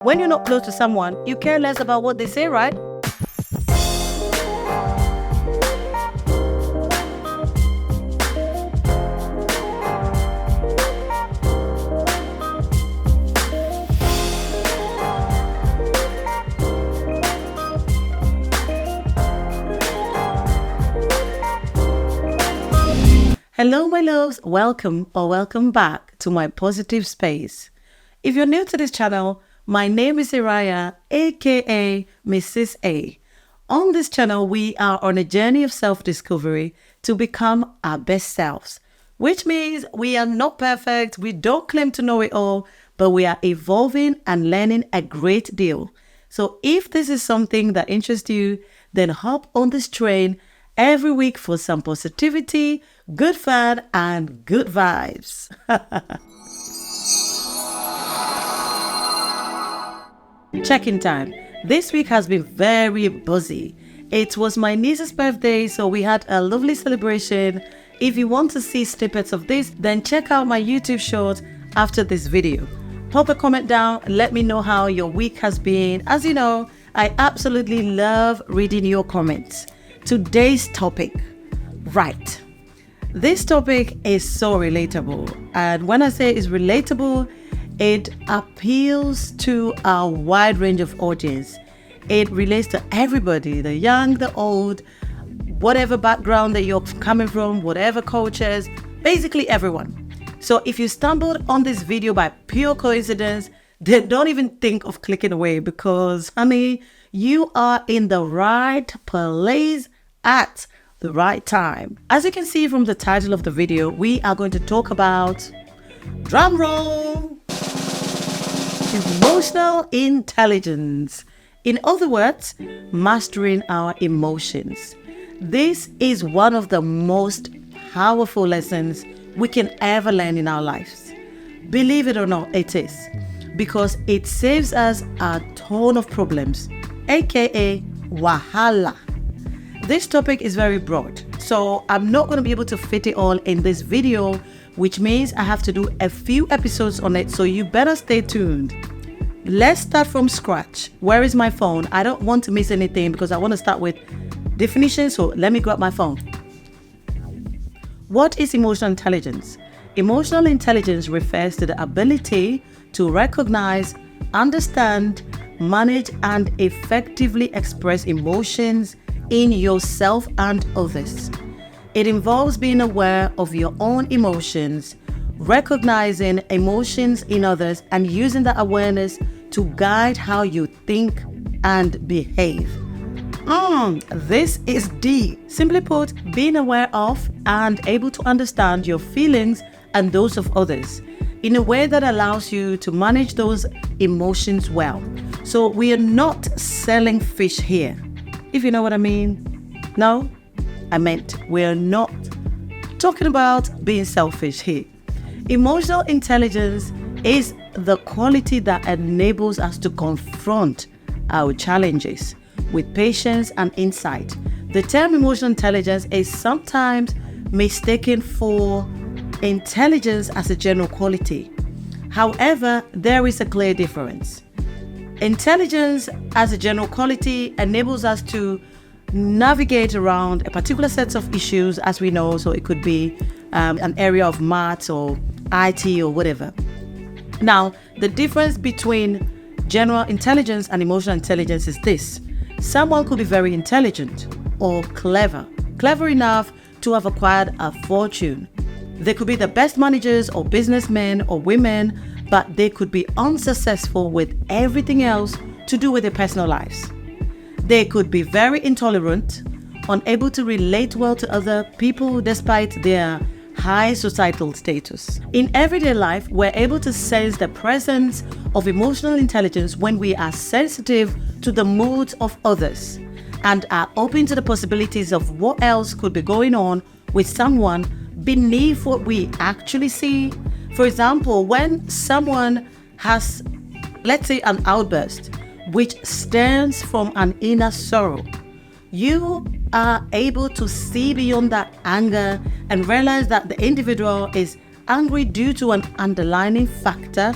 When you're not close to someone, you care less about what they say, right? Hello, my loves. Welcome back to my positive space. If you're new to this channel, my name is Iraya, aka Mrs. A. On this channel, we are on a journey of self-discovery to become our best selves, which means we are not perfect, we don't claim to know it all, but we are evolving and learning a great deal. So if this is something that interests you, then hop on this train every week for some positivity, good fun, and good vibes. Check-in time. This week has been very busy. It was my niece's birthday, so we had a lovely celebration. If you want to see snippets of this, then check out my YouTube short after this video. Pop a comment down, let me know how your week has been. As you know, I absolutely love reading your comments. Today's topic, right. This topic is so relatable, and when I say it's relatable, it appeals to a wide range of audience. It relates to everybody, the young, the old, whatever background that you're coming from, whatever cultures, basically everyone. So if you stumbled on this video by pure coincidence, then don't even think of clicking away because, honey, you are in the right place at the right time. As you can see from the title of the video, we are going to talk about, drum roll, emotional intelligence. In other words, mastering our emotions. This is one of the most powerful lessons we can ever learn in our lives. Believe it or not, it is. Because it saves us a ton of problems, aka wahala. This topic is very broad, so I'm not going to be able to fit it all in this video, which means I have to do a few episodes on it, so you better stay tuned. Let's start from scratch. Where is my phone? I don't want to miss anything because I want to start with definition, so let me grab my phone. What is emotional intelligence? Emotional intelligence refers to the ability to recognize, understand, manage, and effectively express emotions in yourself and others. It involves being aware of your own emotions, recognizing emotions in others, and using that awareness to guide how you think and behave. This is deep. Simply put, being aware of and able to understand your feelings and those of others in a way that allows you to manage those emotions well. So we are not selling fish here, if you know what I mean. No, I meant we're not talking about being selfish here. Emotional intelligence is the quality that enables us to confront our challenges with patience and insight. The term emotional intelligence is sometimes mistaken for intelligence as a general quality. However, there is a clear difference. Intelligence as a general quality enables us to navigate around a particular set of issues, as we know, so it could be an area of maths or IT or whatever. Now, the difference between general intelligence and emotional intelligence is this. Someone could be very intelligent or clever enough to have acquired a fortune. They could be the best managers or businessmen or women, but they could be unsuccessful with everything else to do with their personal lives. They could be very intolerant, unable to relate well to other people despite their high societal status. In everyday life, we're able to sense the presence of emotional intelligence when we are sensitive to the moods of others and are open to the possibilities of what else could be going on with someone beneath what we actually see. For example, when someone has, let's say, an outburst which stems from an inner sorrow, you are able to see beyond that anger and realize that the individual is angry due to an underlying factor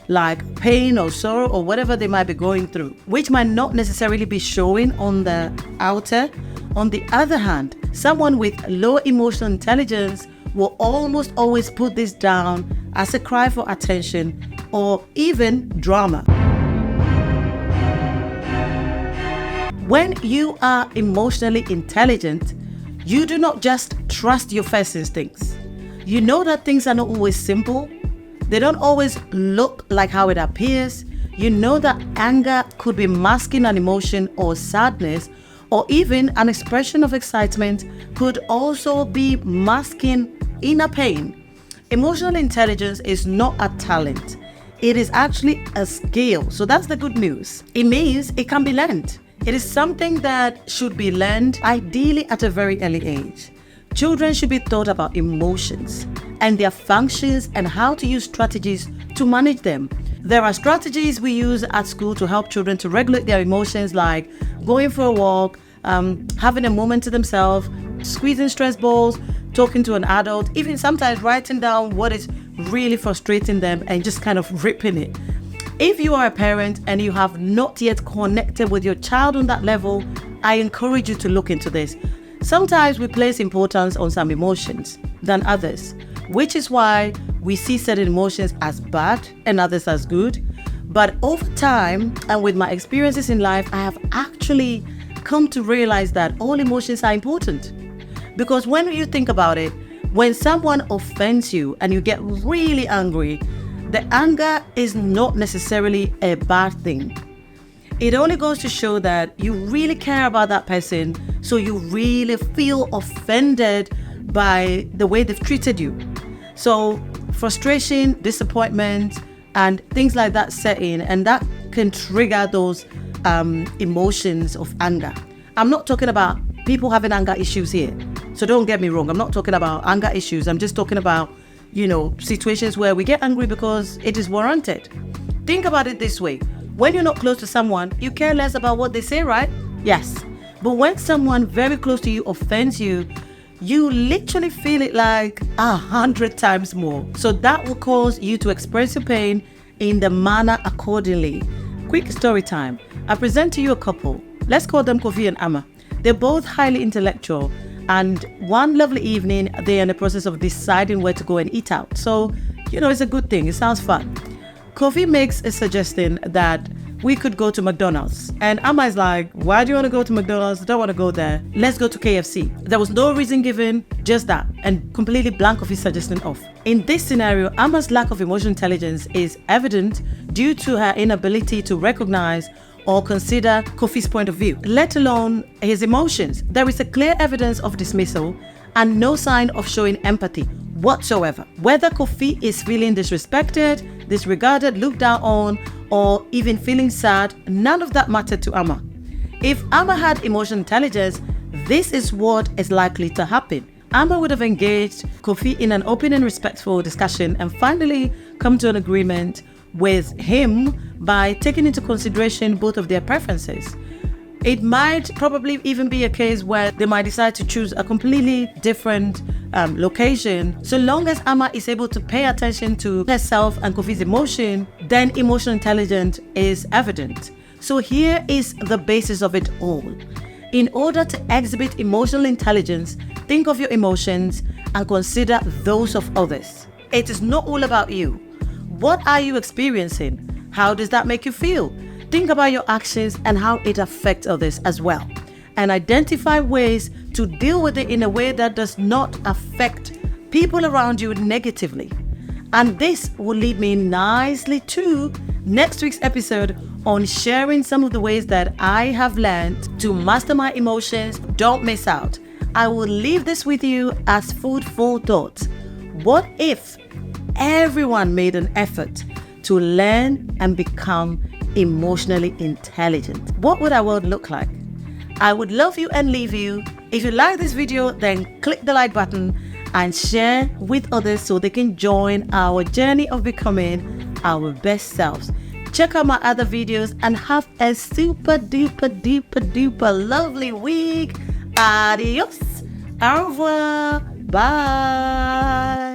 like pain or sorrow or whatever they might be going through, which might not necessarily be showing on the outer. On the other hand, someone with low emotional intelligence will almost always put this down as a cry for attention or even drama. When you are emotionally intelligent, you do not just trust your first instincts. You know that things are not always simple. They don't always look like how it appears. You know that anger could be masking an emotion, or sadness, or even an expression of excitement could also be masking inner pain. Emotional intelligence is not a talent. It is actually a skill. So that's the good news. It means it can be learned. It is something that should be learned ideally at a very early age. Children should be taught about emotions and their functions and how to use strategies to manage them. There are strategies we use at school to help children to regulate their emotions, like going for a walk, having a moment to themselves, squeezing stress balls, talking to an adult, even sometimes writing down what is really frustrating them and just kind of ripping it. If you are a parent and you have not yet connected with your child on that level, I encourage you to look into this. Sometimes we place importance on some emotions than others, which is why we see certain emotions as bad and others as good. But over time and with my experiences in life, I have actually come to realize that all emotions are important. Because when you think about it, when someone offends you and you get really angry, the anger is not necessarily a bad thing. It only goes to show that you really care about that person, so you really feel offended by the way they've treated you. So frustration, disappointment, and things like that set in, and that can trigger those emotions of anger. I'm not talking about people having anger issues here. So don't get me wrong. I'm not talking about anger issues. I'm just talking about, situations where we get angry because it is warranted. Think about it this way. When you're not close to someone, you care less about what they say, right? Yes. But when someone very close to you offends you, you literally feel it like 100 times more. So that will cause you to express your pain in the manner accordingly. Quick story time. I present to you a couple. Let's call them Kofi and Amma. They're both highly intellectual. And one lovely evening, they're in the process of deciding where to go and eat out. So, it's a good thing. It sounds fun. Kofi makes a suggestion that we could go to McDonald's. And Amma is like, why do you want to go to McDonald's? I don't want to go there. Let's go to KFC. There was no reason given, just that. And completely blank Kofi's suggestion off. In this scenario, Amma's lack of emotional intelligence is evident due to her inability to recognize or consider Kofi's point of view, let alone his emotions. There is a clear evidence of dismissal and no sign of showing empathy whatsoever. Whether Kofi is feeling disrespected, disregarded, looked down on, or even feeling sad, none of that mattered to Amma. If Amma had emotional intelligence, this is what is likely to happen. Amma would have engaged Kofi in an open and respectful discussion and finally come to an agreement with him by taking into consideration both of their preferences. It might probably even be a case where they might decide to choose a completely different location. So long as Amma is able to pay attention to herself and Kofi's emotion, then emotional intelligence is evident. So here is the basis of it all. In order to exhibit emotional intelligence, think of your emotions and consider those of others. It is not all about you. What are you experiencing? How does that make you feel? Think about your actions and how it affects others as well. And identify ways to deal with it in a way that does not affect people around you negatively. And this will lead me nicely to next week's episode on sharing some of the ways that I have learned to master my emotions. Don't miss out. I will leave this with you as food for thought. What if everyone made an effort to learn and become emotionally intelligent? What would our world look like? I would love you and leave you. If you like this video, then click the like button and share with others so they can join our journey of becoming our best selves. Check out my other videos and have a super duper lovely week. Adios. Au revoir. Bye.